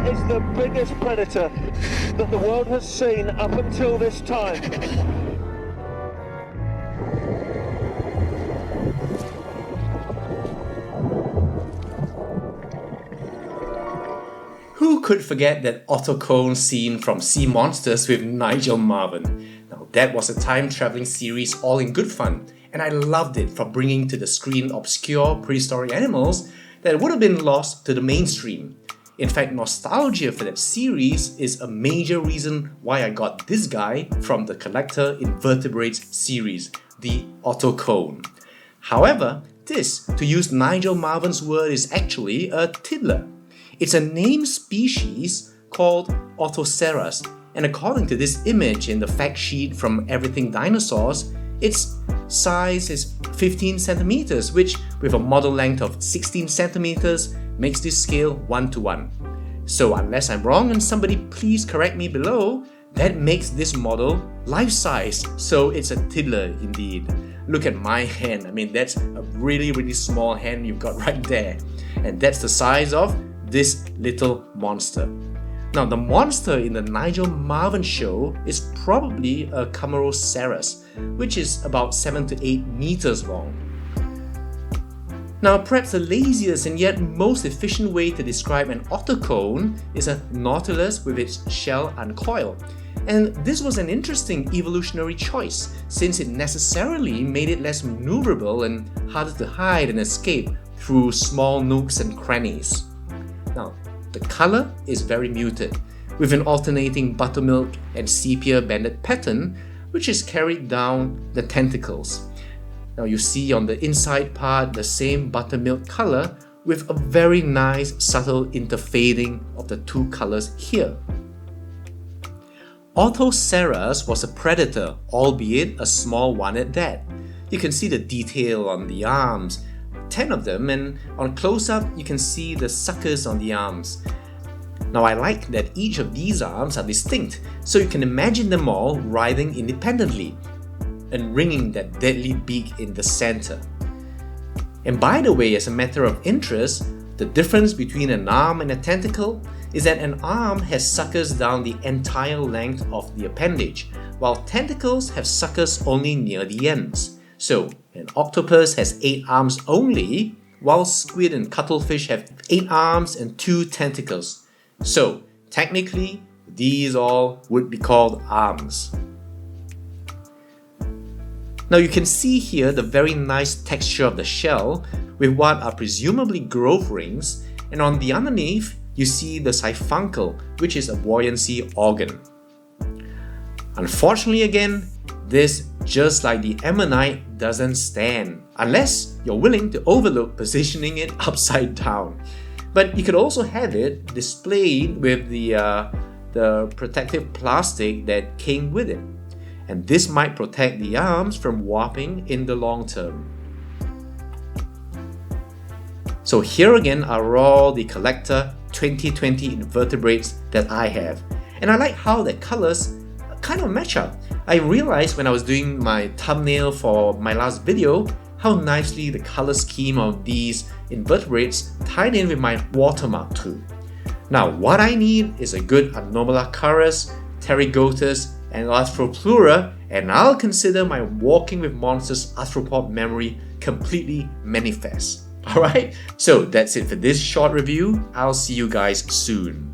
is the biggest predator that the world has seen up until this time. Who could forget that Orthocone scene from Sea Monsters with Nigel Marven? Now that was a time-travelling series all in good fun, and I loved it for bringing to the screen obscure prehistoric animals that would have been lost to the mainstream. In fact, nostalgia for that series is a major reason why I got this guy from the CollectA Invertebrates series, the Orthocone. However, this, to use Nigel Marven's word, is actually a tiddler. It's a named species called Orthoceras, and according to this image in the fact sheet from Everything Dinosaurs, its size is 15 centimeters, which with a model length of 16 centimeters makes this scale 1:1. So unless I'm wrong, and somebody please correct me below, that makes this model life-size, so it's a tiddler indeed. Look at my hand, I mean that's a really small hand you've got right there, and that's the size of this little monster. Now the monster in the Nigel Marven show is probably a Orthoceras, which is about 7 to 8 meters long. Now perhaps the laziest and yet most efficient way to describe an orthocone is a Nautilus with its shell uncoiled. And this was an interesting evolutionary choice since it necessarily made it less maneuverable and harder to hide and escape through small nooks and crannies. Now, the color is very muted, with an alternating buttermilk and sepia banded pattern, which is carried down the tentacles. Now you see on the inside part the same buttermilk color with a very nice subtle interfading of the two colors here. Orthoceras was a predator, albeit a small one at that. You can see the detail on the arms, 10 of them, and on close-up you can see the suckers on the arms. Now I like that each of these arms are distinct, so you can imagine them all writhing independently and ringing that deadly beak in the center. And by the way, as a matter of interest, the difference between an arm and a tentacle is that an arm has suckers down the entire length of the appendage, while tentacles have suckers only near the ends. So, an octopus has 8 arms only, while squid and cuttlefish have 8 arms and 2 tentacles. So, technically, these all would be called arms. Now you can see here the very nice texture of the shell with what are presumably growth rings, and on the underneath you see the siphuncle, which is a buoyancy organ. Unfortunately again, this, just like the ammonite, doesn't stand, unless you're willing to overlook positioning it upside down. But you could also have it displayed with the protective plastic that came with it. And this might protect the arms from warping in the long term. So here again are all the CollectA 2020 invertebrates that I have. And I like how the colors kind of match up. I realized when I was doing my thumbnail for my last video how nicely the color scheme of these invertebrates tied in with my watermark too. Now what I need is a good Anomalocaris, Pterygotus, and Arthroplura, and I'll consider my Walking with Monsters arthropod memory completely manifest. Alright, so that's it for this short review. I'll see you guys soon.